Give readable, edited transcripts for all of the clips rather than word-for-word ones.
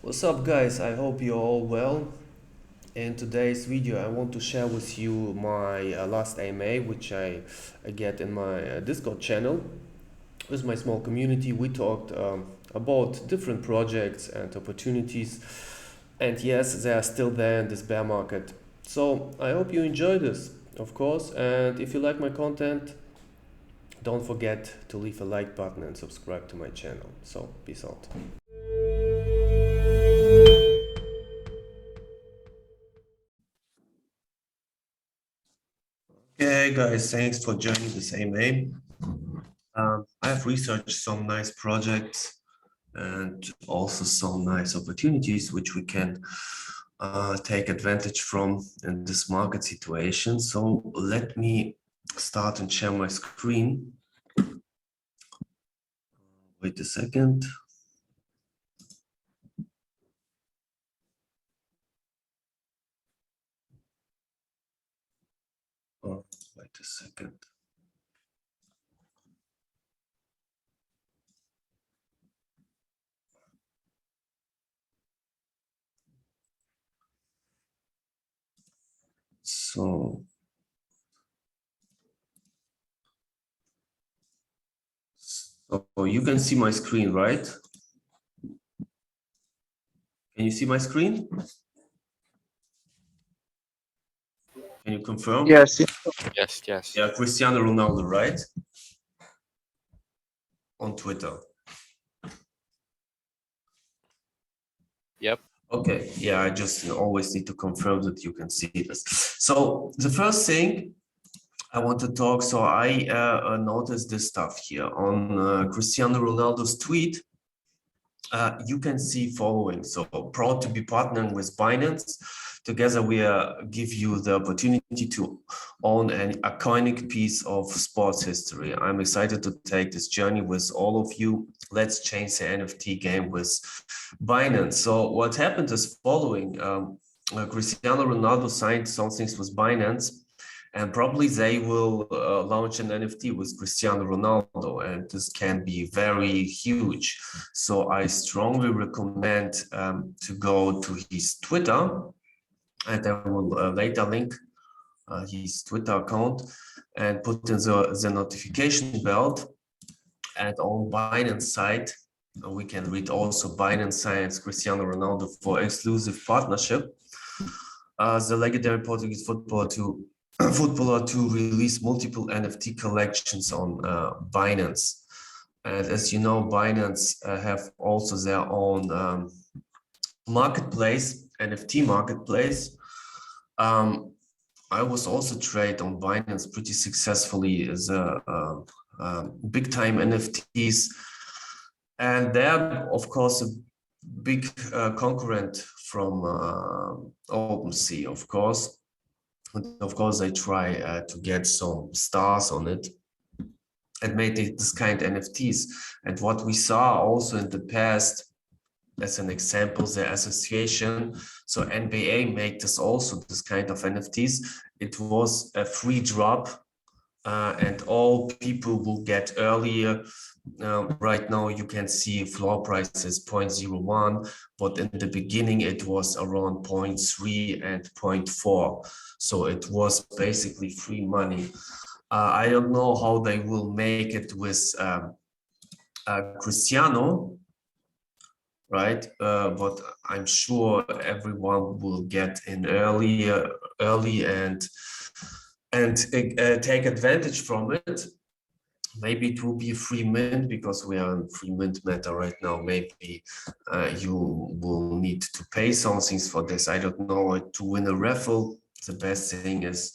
What's up, guys? I hope you're all well. In today's video, I want to share with you my last AMA, which I get in my Discord channel. With my small community, we talked about different projects and opportunities. And yes, they are still there in this bear market. So I hope you enjoy this, of course. And if you like my content, don't forget to leave a like button and subscribe to my channel. So, peace out. Okay, guys, thanks for joining this AMA. I have researched some nice projects and also some nice opportunities which we can take advantage from in this market situation. So let me start and share my screen. Wait a second. Oh, wait a second. So you can see my screen, right? Can you see my screen? Can you confirm? Yes, Yes. Yeah, Cristiano Ronaldo, right? On Twitter. Yep. Okay, yeah, I just always need to confirm that you can see this. So the first thing I want to talk, so I noticed this stuff here on Cristiano Ronaldo's tweet. You can see following. So proud to be partnering with Binance. Together, we give you the opportunity to own an iconic piece of sports history. I'm excited to take this journey with all of you. Let's change the NFT game with Binance. So what happened is following. Cristiano Ronaldo signed some things with Binance, and probably they will launch an NFT with Cristiano Ronaldo, and this can be very huge. So I strongly recommend to go to his Twitter, and I will later link his Twitter account and put in the notification bell. And on Binance site, we can read also Binance signs Cristiano Ronaldo for exclusive partnership. The legendary Portuguese footballer to release multiple NFT collections on Binance. And as you know, Binance have also their own marketplace, NFT marketplace. I was also trade on Binance pretty successfully as a big time NFTs. And they're, of course, a big concurrent from OpenSea, of course. And of course, I try to get some stars on it and made this kind of NFTs. And what we saw also in the past, as an example, the association. So NBA made this also this kind of NFTs. It was a free drop, and all people will get earlier. Right now, you can see floor price is 0.01, but in the beginning, it was around 0.3 and 0.4. So it was basically free money. I don't know how they will make it with Cristiano, right? But I'm sure everyone will get in early and take advantage from it. Maybe it will be a free mint because we are in free mint meta right now. Maybe you will need to pay some things for this. I don't know. To win a raffle, the best thing is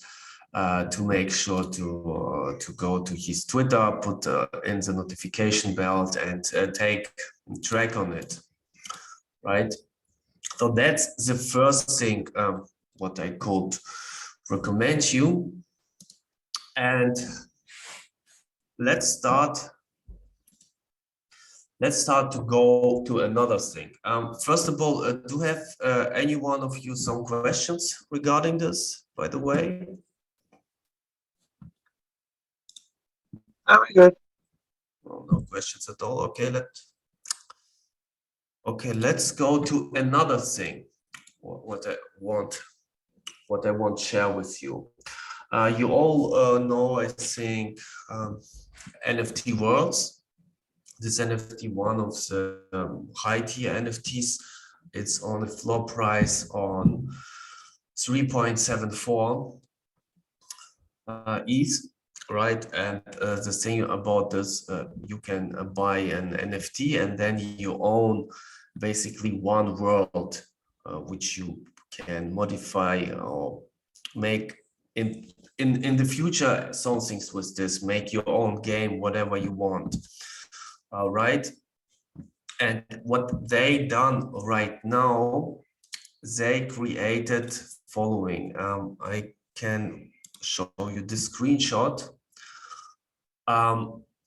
to make sure to go to his Twitter, put in the notification bell, and take track on it, right? So that's the first thing what I could recommend you. And let's start to go to another thing. First of all, do have any one of you some questions regarding this, by the way? I'm good. Oh, no questions at all. Okay, Okay, let's go to another thing. What I want to share with you. You all know, I think, NFT worlds. This NFT, one of the high tier NFTs, it's on a floor price on 3.74 ETH, right? And the thing about this, you can buy an NFT and then you own basically one world, which you can modify or make in the future some things with this, make your own game, whatever you want. Right? And what they done right now, they created following. I can show you this screenshot.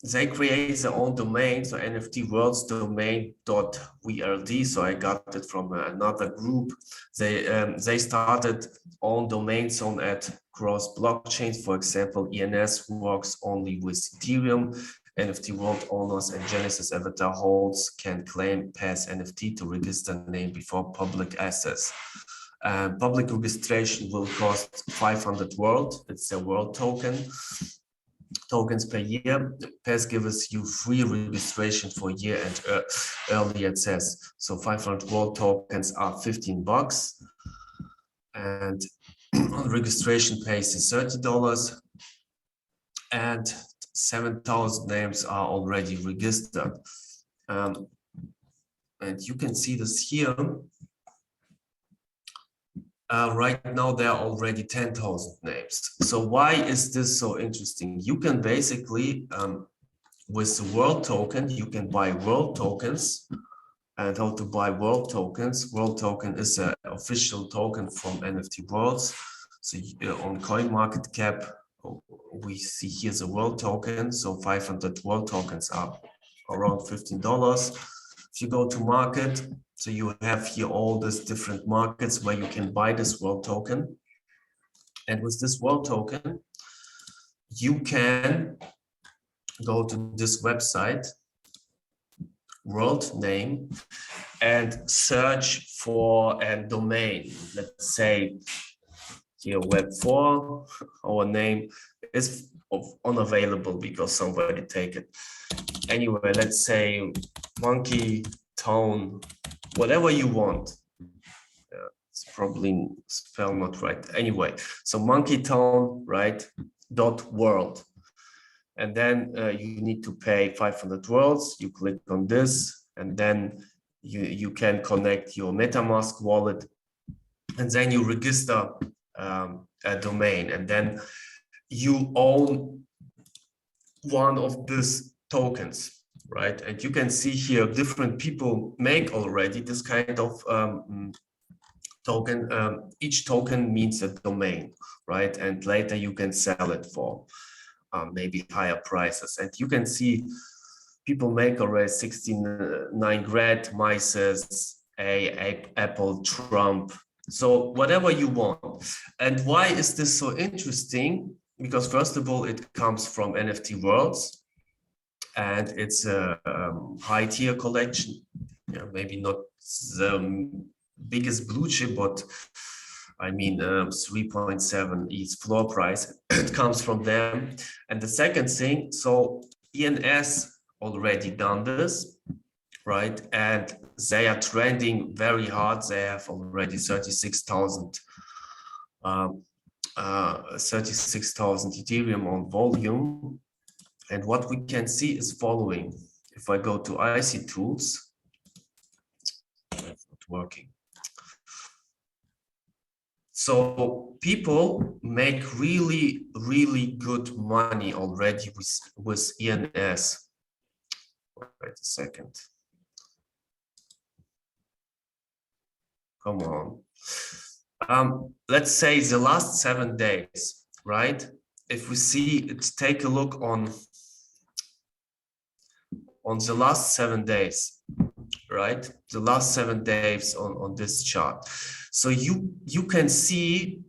They create their own domain, so NFT worlds domain.vrd. So I got it from another group. They started own domains on at cross blockchains. For example, ENS works only with Ethereum. NFT world owners and Genesis avatar holds can claim pass NFT to register name before public access. Public registration will cost 500 world. It's a world tokens per year. Pass gives you free registration for a year and early access. So 500 world tokens are $15, and on registration pays is $30, and 7,000 names are already registered. And you can see this here. Right now, there are already 10,000 names. So why is this so interesting? You can basically, with the world token, you can buy world tokens. And how to buy world tokens? World token is an official token from NFT Worlds. So on CoinMarketCap, we see here's a world token. So 500 world tokens are around $15. If you go to market, so you have here all these different markets where you can buy this world token. And with this world token, you can go to this website, world name, and search for a domain. Let's say here Web4, our name is unavailable because somebody take it. Anyway, let's say Monkey Town, whatever you want. It's probably spelled not right. Anyway, so Monkey Town, right? .world. And then you need to pay 500 worlds. You click on this, and then you can connect your MetaMask wallet, and then you register a domain, and then you own one of these tokens, right? And you can see here different people make already this kind of token. Each token means a domain, right? And later you can sell it for maybe higher prices. And you can see people make already 69 grand, Mises, Apple, Trump. So whatever you want. And why is this so interesting? Because first of all, it comes from NFT Worlds, and it's a high tier collection. Yeah, maybe not the biggest blue chip, but I mean 3.7 ETH floor price. It comes from them. And the second thing, so ENS already done this, right? And they are trending very hard. They have already 36,000 Ethereum on volume. And what we can see is following. If I go to IC tools, it's not working. So people make really, really good money already with ENS. Wait a second. Come on. Let's say the last 7 days, right? If we see, let's take a look on the last 7 days, right? The last 7 days on this chart. So you can see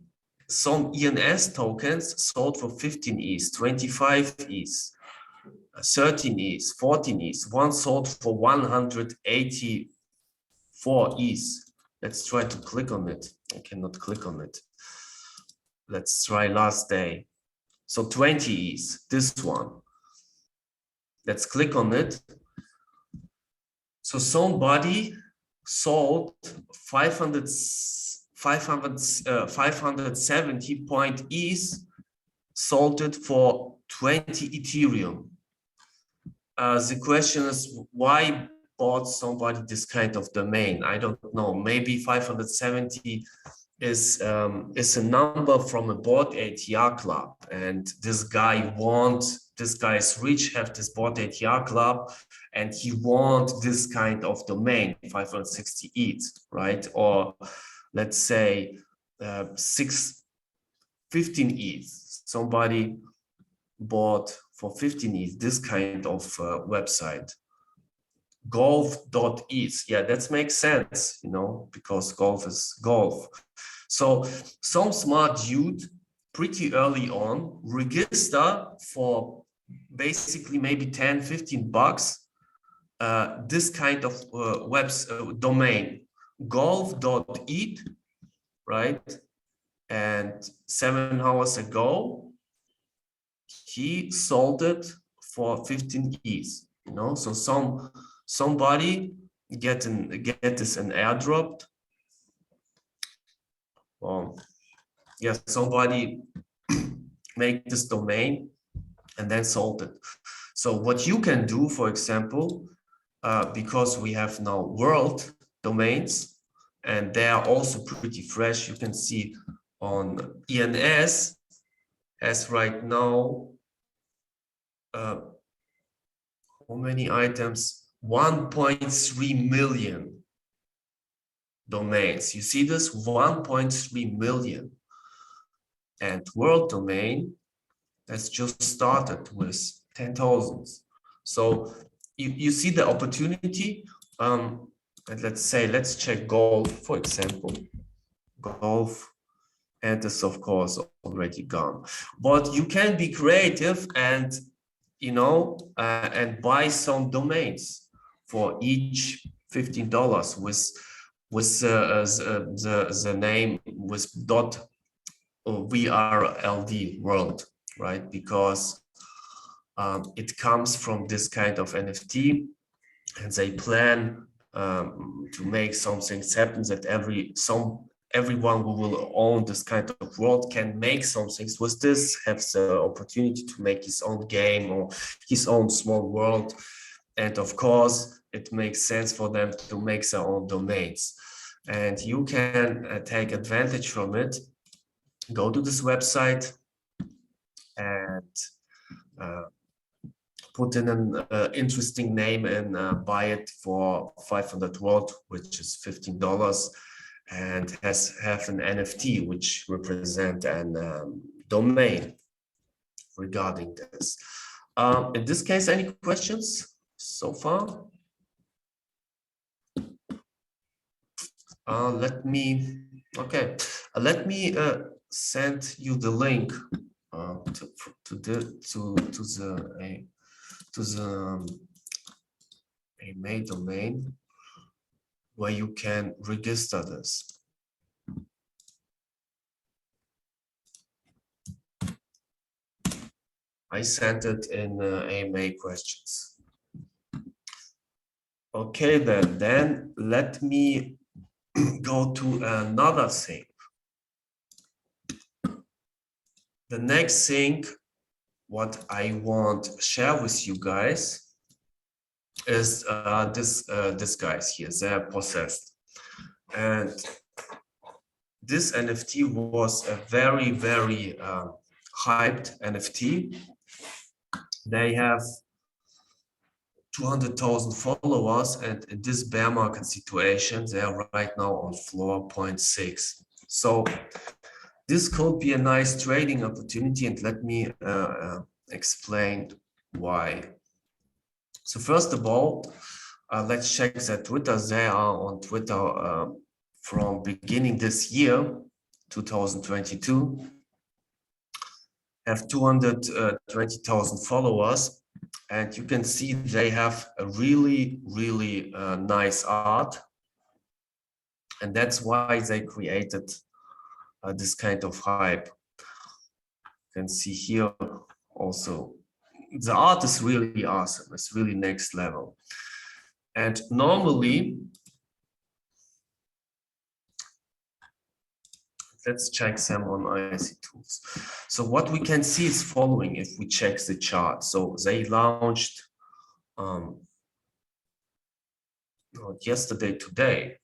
some ENS tokens sold for 15 ETH, 25 ETH, 13 ETH, 14 ETH. One sold for 180 4 ETH. Let's try to click on it. I cannot click on it. Let's try last day. So 20 ETH, this one. Let's click on it. So somebody sold 570 point ETH, sold it for 20 Ethereum. The question is, why bought somebody this kind of domain? I don't know. Maybe 570 is a number from a board ATR club, and this guy is rich, have this board ATR club, and he wants this kind of domain, 560 ETH, right? Or let's say 15 ETH. Somebody bought for 15 ETH this kind of website. Golf.eth. Yeah, that makes sense, you know, because golf is golf. So some smart dude pretty early on register for basically maybe 10, 15 bucks, this kind of domain, golf.eth, right? And 7 hours ago, he sold it for 15 ETH, you know, so somebody get this an airdropped. Yeah, somebody make this domain and then sold it. So what you can do, for example, because we have now world domains and they are also pretty fresh, you can see on ENS has right now how many items? 1.3 million domains. You see this? 1.3 million. And world domain has just started with 10,000. So you see the opportunity. And let's check golf, for example. Golf, and this of course already gone. But you can be creative and you know and buy some domains for each $15 with the name with .vrld world, right? Because it comes from this kind of NFT, and they plan to make some things happen that everyone who will own this kind of world can make some things with this, have the opportunity to make his own game or his own small world. And of course, it makes sense for them to make their own domains. And you can take advantage from it. Go to this website and put in an interesting name and buy it for 500 world, which is $15. And have an NFT which represent an domain regarding this. In this case, any questions so far? Let me send you the link to the main domain where you can register this. I sent it in AMA questions. Okay, then let me go to another thing. The next thing what I want to share with you guys is this guys here, they're possessed. And this NFT was a very, very hyped NFT. They have 200,000 followers, and in this bear market situation, they are right now on floor 0.6. So this could be a nice trading opportunity, and let me explain why. So first of all, let's check their Twitter. They are on Twitter from beginning this year, 2022, have 220,000 followers. And you can see they have a really, really nice art. And that's why they created this kind of hype. You can see here also, the art is really awesome. It's really next level. And normally, let's check some on IC tools. So what we can see is following if we check the chart. So they launched not yesterday, today.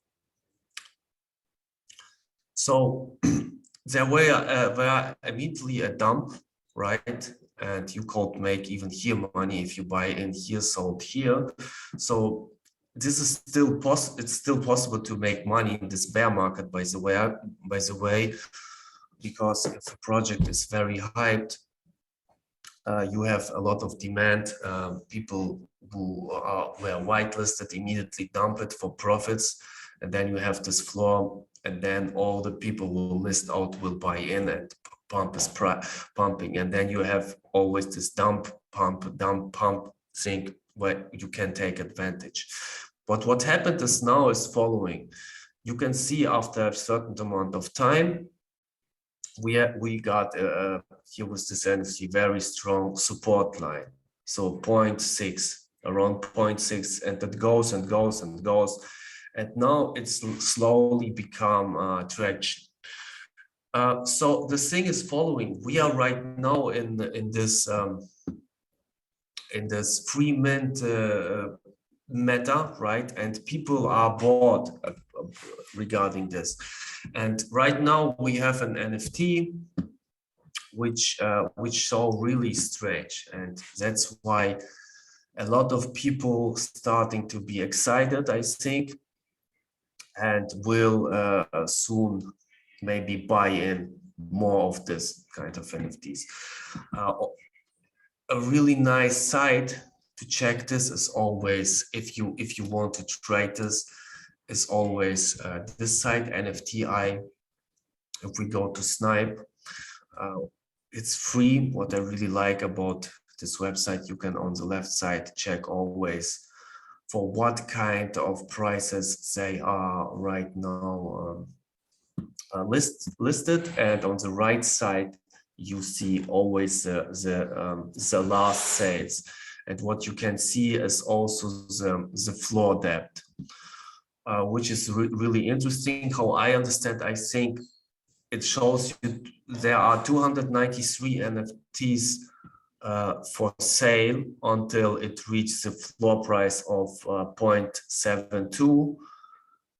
So there were immediately a dump, right? And you could make even here money if you buy in here, sold here. So this is still possible. It's still possible to make money in this bear market, by the way, because if a project is very hyped, you have a lot of demand. People who were whitelisted immediately dump it for profits, and then you have this floor, and then all the people who list out will buy in, and pump is pumping, and then you have always this dump pump thing where you can take advantage. But what happened is now is following. You can see after a certain amount of time, we got here was this NFT very strong support line, so 0.6, around 0.6, and it goes and goes and goes, and now it's slowly become traction. So the thing is following. We are right now in this free mint meta, right? And people are bored regarding this. And right now we have an NFT which saw really strange, and that's why a lot of people starting to be excited, I think, and will soon maybe buy in more of this kind of NFTs. A really nice site to check this is always, if you want to trade this, is always this site, NFTI. If we go to Snipe, it's free. What I really like about this website, you can on the left side check always for what kind of prices they are right now listed, and on the right side you see always the last sales, and what you can see is also the floor depth, which is really interesting. How I understand, I think it shows you there are 293 NFTs for sale until it reaches the floor price of 0.72,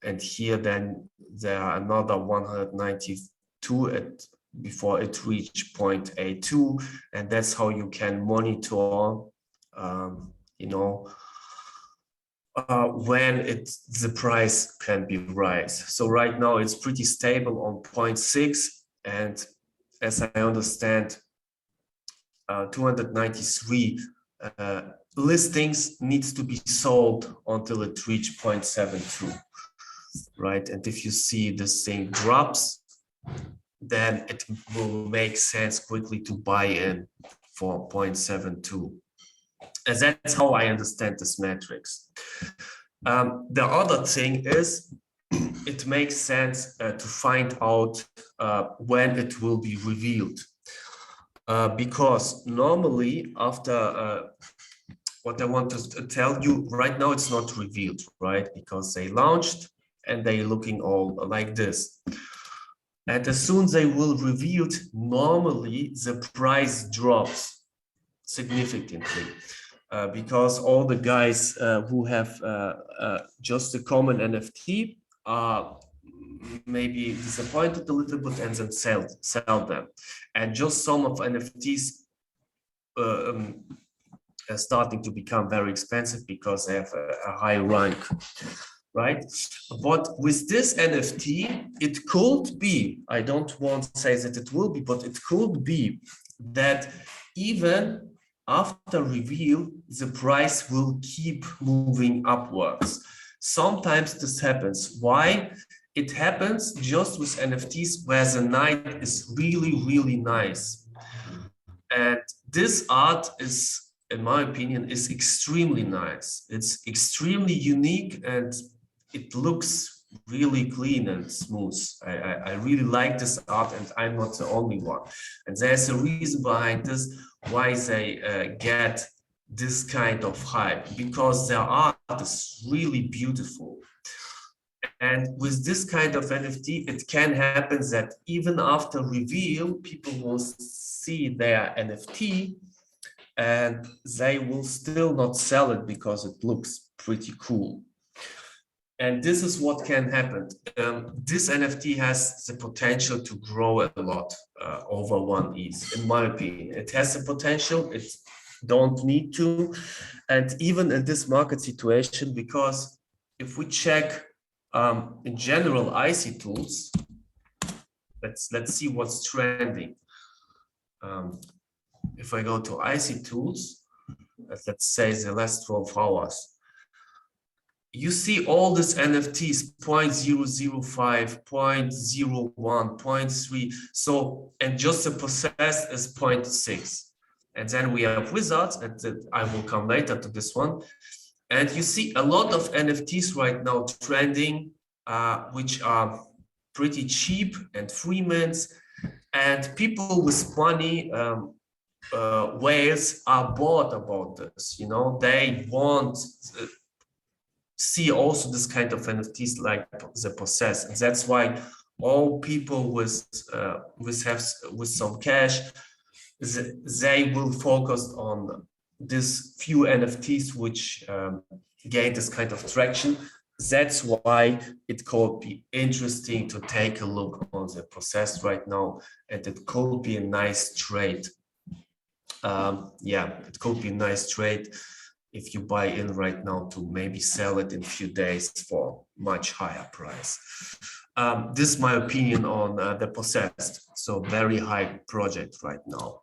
and here then there are another 192 before it reached 0.82, and that's how you can monitor when the price can be rise. So right now it's pretty stable on 0.6, and as I understand, 293 listings needs to be sold until it reach 0.72, right? And if you see this thing drops, then it will make sense quickly to buy in for 0.72. And that's how I understand this metrics. The other thing is, it makes sense to find out when it will be revealed. Because normally after what I want to tell you right now, it's not revealed, right? Because they launched and they're looking all like this. And as soon as they will reveal it, normally the price drops significantly. Because all the guys who have just a common NFT are maybe disappointed a little bit and then sell them. And just some of NFTs are starting to become very expensive because they have a high rank, right? But with this NFT, it could be, I don't want to say that it will be, but it could be that even after reveal, the price will keep moving upwards. Sometimes this happens. Why? It happens just with NFTs where the night is really, really nice. And this art is, in my opinion, is extremely nice. It's extremely unique and it looks really clean and smooth. I really like this art, and I'm not the only one. And there's a reason behind this, why they get this kind of hype, because their art is really beautiful. And with this kind of NFT, it can happen that even after reveal, people will see their NFT and they will still not sell it because it looks pretty cool. And this is what can happen. This NFT has the potential to grow a lot over 1 ETH, in my opinion. It has the potential, it don't need to. And even in this market situation, because if we check in general IC tools, let's see what's trending. If I go to IC tools, let's say the last 12 hours, you see all these NFTs 0.005, 0.01, 0.3. So, and just the process is 0.6. And then we have wizards, and I will come later to this one. And you see a lot of NFTs right now trending, which are pretty cheap and free mints. And people with money, whales, are bored about this. You know, they want see also this kind of NFTs like the possess, and that's why all people with some cash, they will focus on this few NFTs which gain this kind of traction. That's why it could be interesting to take a look on the process right now, and it could be a nice trade. Yeah, it could be a nice trade if you buy in right now to maybe sell it in a few days for much higher price. This is my opinion on the possessed. So very high project right now.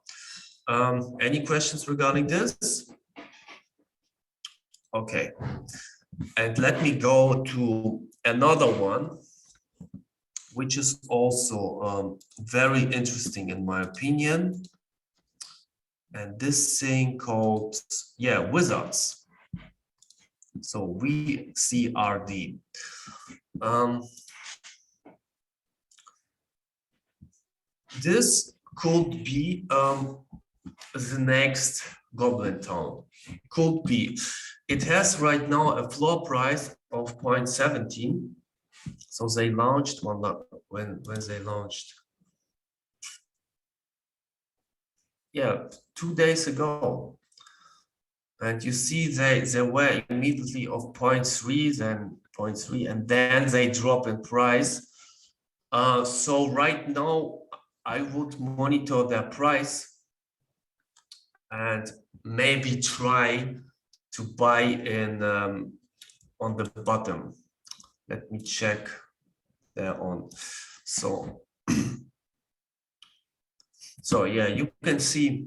Any questions regarding this? Okay. And let me go to another one, which is also very interesting in my opinion. And this thing called, yeah, wizards. So WCRD. This could be the next Goblin Town. Could be. It has right now a floor price of 0.17. So they launched when they launched. Yeah, 2 days ago. And you see they were immediately of 0.3, then 0.3, and then they drop in price. So right now I would monitor their price and maybe try to buy in on the bottom. Let me check there on. So yeah, you can see.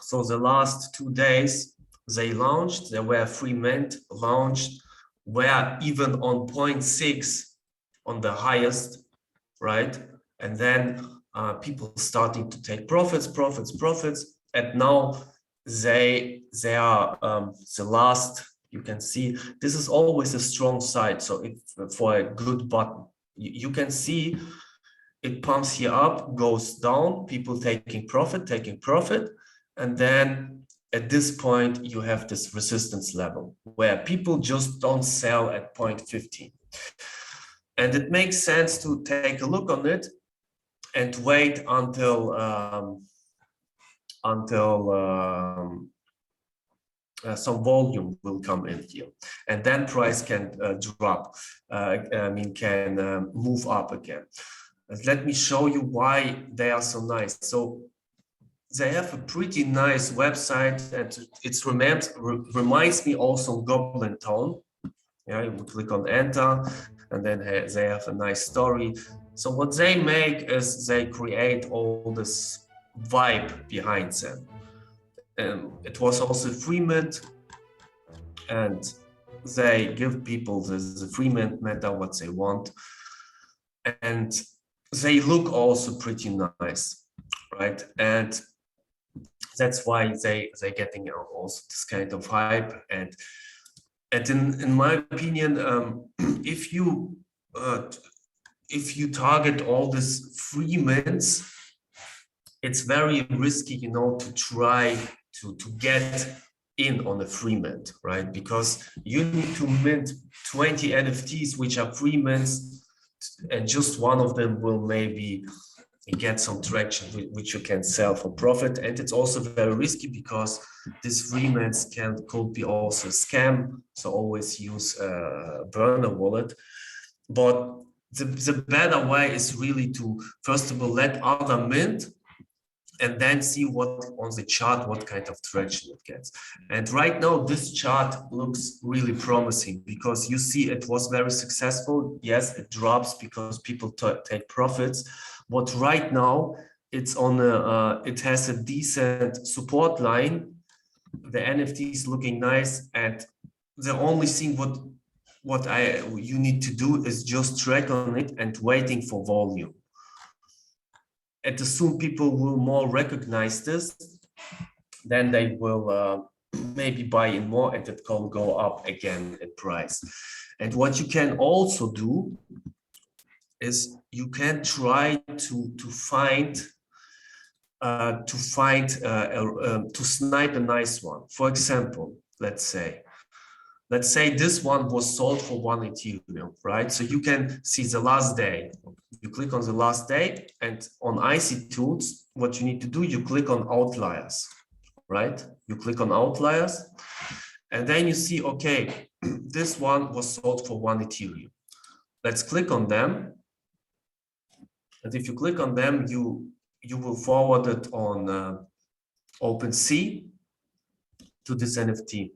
So the last 2 days they launched, there were free mint launched, were even on 0.6 on the highest, right? And then people starting to take profits, and now they are the last. You can see this is always a strong side. So if for a good button, you can see it pumps here up, goes down, people taking profit, and then at this point you have this resistance level where people just don't sell at 0.15. And it makes sense to take a look on it and wait until some volume will come in here, and then price can drop. Can move up again. Let me show you why they are so nice. So they have a pretty nice website, and it reminds me also of Goblin Town. Yeah, you would click on enter, and then they have a nice story. So what they make is they create all this vibe behind them. It was also free mint, and they give people the free mint matter what they want, and they look also pretty nice, right? And that's why they're getting also this kind of hype. And in my opinion, if you if you target all these free mints, it's very risky, to try to get in on a free mint, right? Because you need to mint 20 NFTs, which are free mints, and just one of them will maybe get some traction, which you can sell for profit. And it's also very risky because these free mints could be also a scam. So always use a burner wallet. But the better way is really to, first of all, let other mint, and then see what on the chart, what kind of traction it gets. And right now, this chart looks really promising because you see it was very successful. Yes, it drops because people take profits, but right now it's on it has a decent support line. The NFT is looking nice, and the only thing what you need to do is just track on it and waiting for volume. And as soon people will more recognize this, then they will maybe buy in more, and it can go up again in price. And what you can also do is you can try to snipe a nice one. For example, let's say this one was sold for 1 Ethereum, right? So you can see the last day. You click on the last day, and on IC Tools, what you need to do, you click on outliers, right? You click on outliers, and then you see, okay, this one was sold for 1 Ethereum. Let's click on them. And if you click on them, you will forward it on OpenSea to this NFT.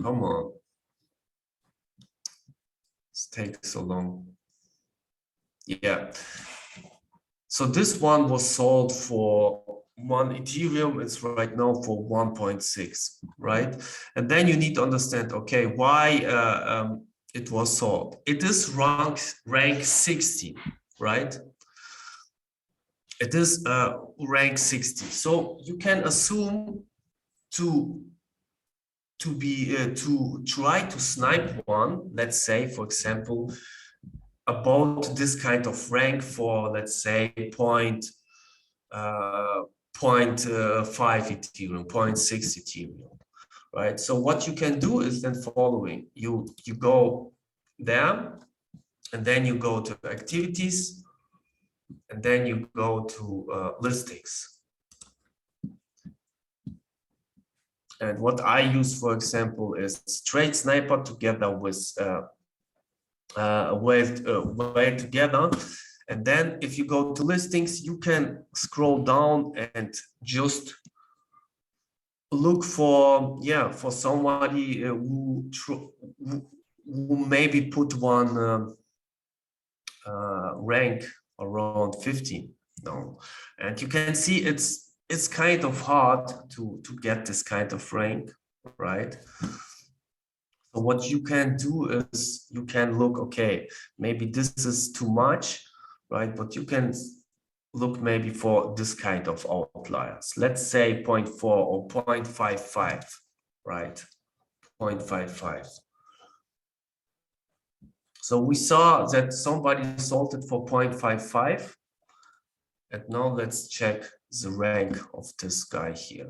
Come on. This takes so long. Yeah. So this one was sold for 1 Ethereum. It's right now for 1.6, right? And then you need to understand, okay, why it was sold. It is rank 60, right? It is rank 60. So you can assume to try to snipe one, let's say, for example, about this kind of rank for, let's say, 0.5 Ethereum, 0.6 Ethereum, right? So what you can do is then following. You go there, and then you go to activities, and then you go to listings. And what I use, for example, is Trade Sniper together with Wave together. And then if you go to listings, you can scroll down and just look for, for somebody who maybe put one rank around 15. No, and you can see it's kind of hard to get this kind of rank, right? So what you can do is you can look, okay, maybe this is too much, right? But you can look maybe for this kind of outliers. Let's say 0.4 or 0.55, right? 0.55. So we saw that somebody sold it for 0.55. And now let's check the rank of this guy here.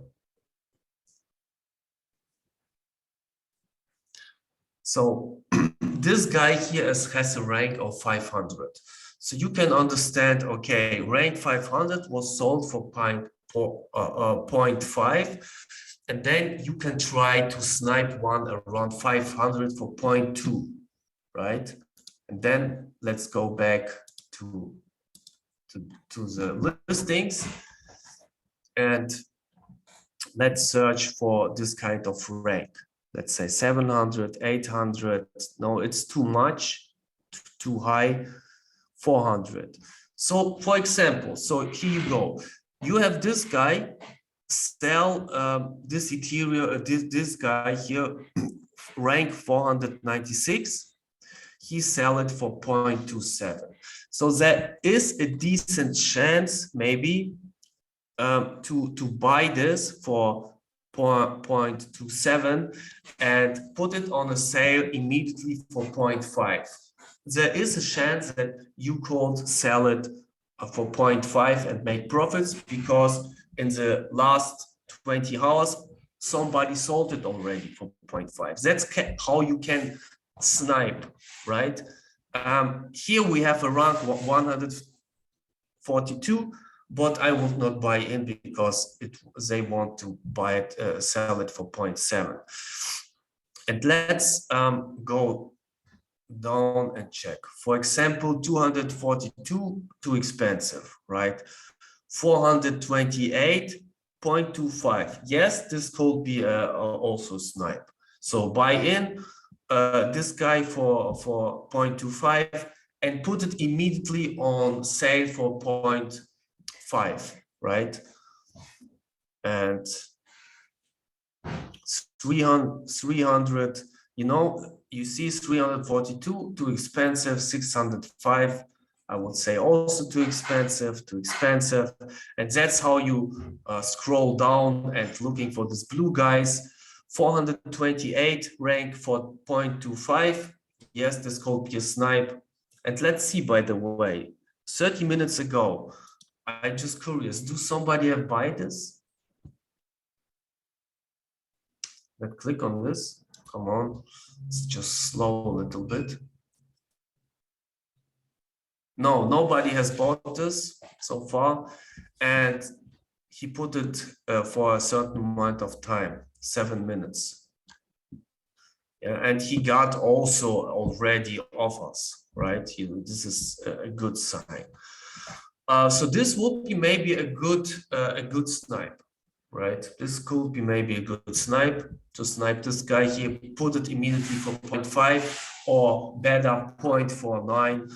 So this guy here has a rank of 500. So you can understand, okay, rank 500 was sold for 0.5. And then you can try to snipe one around 500 for 0.2, right? And then let's go back to the listings, and let's search for this kind of rank. Let's say 700, 800. No, it's too much, too high, 400. So for example, so here you go. You have this guy sell this Ethereum, this guy here, rank 496. He sell it for 0.27. So there is a decent chance maybe to buy this for 0.27 and put it on a sale immediately for 0.5. There is a chance that you could sell it for 0.5 and make profits, because in the last 20 hours, somebody sold it already for 0.5. That's how you can snipe, right? Here we have around 142, but I will not buy in because they want to buy it, sell it for 0.7. And let's go down and check. For example, 242, too expensive, right? 428.25. Yes, this could be also snipe. So buy in this guy for 0.25 and put it immediately on sale for 0.5, right? And 300, you know, you see 342, too expensive, 605, I would say also too expensive. And that's how you scroll down and looking for these blue guys. 428 rank for 0.25. Yes, this could be a snipe. And let's see, by the way, 30 minutes ago, I'm just curious, do somebody have buy this? Let's click on this. Come on, let's just slow a little bit. No, nobody has bought this so far, and he put it for a certain amount of time, 7 minutes. Yeah, and he got also already offers, right? This is a good sign. So this would be maybe a good snipe, right? This could be maybe a good snipe to snipe this guy here, put it immediately for 0.5 or better 0.49.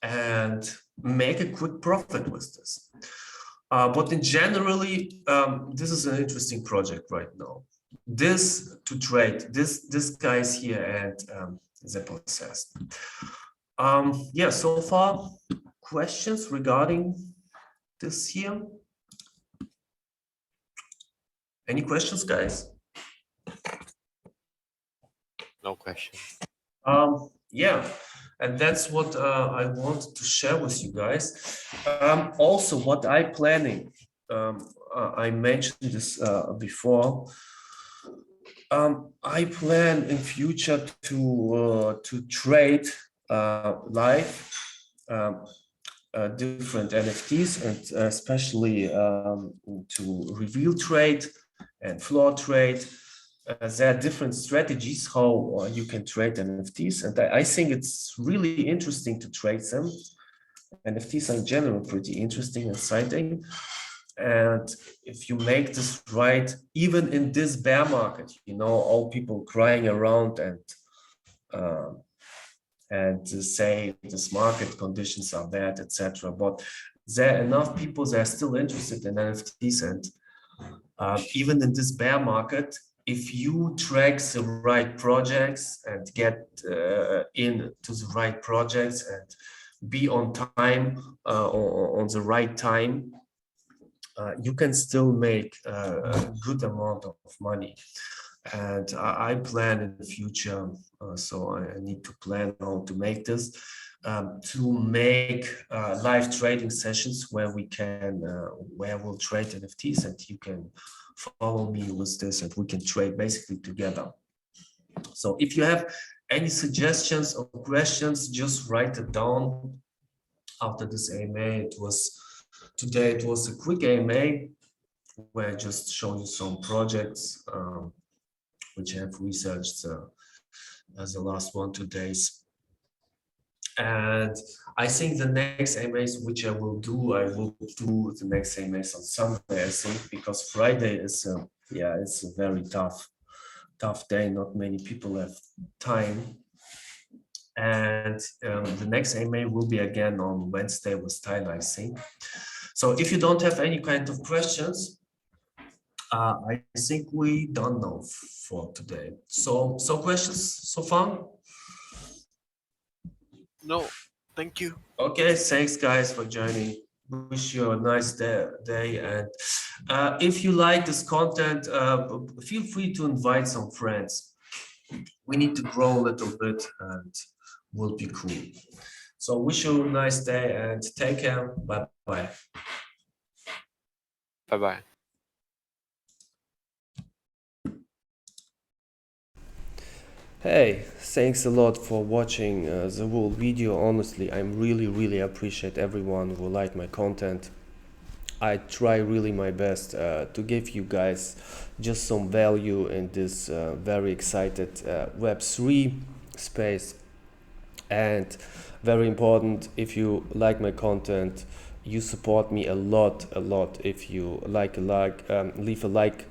And make a quick profit with this. But in generally, this is an interesting project right now. This to trade, this guys here and the possessed. Yeah, so far, questions regarding this here? Any questions, guys? No questions. Yeah, and that's what I wanted to share with you guys. Also, what I'm planning, I mentioned this before. I plan in future to trade live different NFTs, and especially to reveal trade and floor trade. There are different strategies how you can trade NFTs, and I think it's really interesting to trade them. NFTs are in general pretty interesting and exciting. And if you make this right, even in this bear market, you know, all people crying around and say this market conditions are bad, etc. But there are enough people that are still interested in NFTs, and even in this bear market, if you track the right projects and get into the right projects and be on time, on the right time, you can still make a good amount of money. And I plan in the future, so I need to plan how to make this, to make live trading sessions where we can, where we'll trade NFTs, and you can follow me with this, and we can trade basically together. So if you have any suggestions or questions, just write it down after this AMA. Today it was a quick AMA where I just show you some projects which I have researched as the last 1-2 days. And I think the next AMAs which I will do the next AMAs on Sunday, I think, because Friday is yeah, it's a very tough day. Not many people have time. And the next AMA will be again on Wednesday with Tyler, I think. So if you don't have any kind of questions, I think we done now for today. So questions so far? No, thank you. Okay, thanks guys for joining. wish you a nice day. And if you like this content, feel free to invite some friends. We need to grow a little bit and will be cool. So wish you a nice day and take care. Bye bye. Bye bye. Hey, thanks a lot for watching the whole video. Honestly, I'm really appreciate everyone who like my content. I try really my best to give you guys just some value in this very excited Web3 space. And very important, if you like my content, you support me a lot. If you leave a like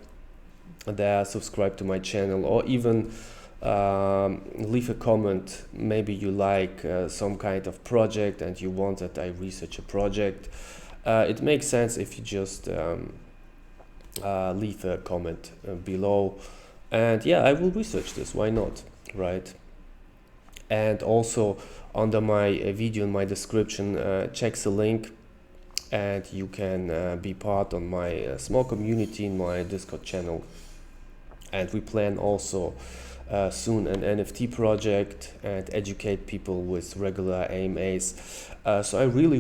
there, subscribe to my channel, or even leave a comment. Maybe you like some kind of project and you want that I research a project. It makes sense if you just leave a comment below, and yeah, I will research this, why not, right? And also under my video in my description, check the link and you can be part on my small community in my Discord channel. And we plan also soon an NFT project and educate people with regular AMAs. So I really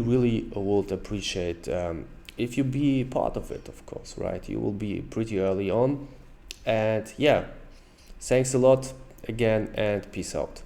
would appreciate if you be part of it, of course, right? You will be pretty early on. And yeah, thanks a lot again and peace out.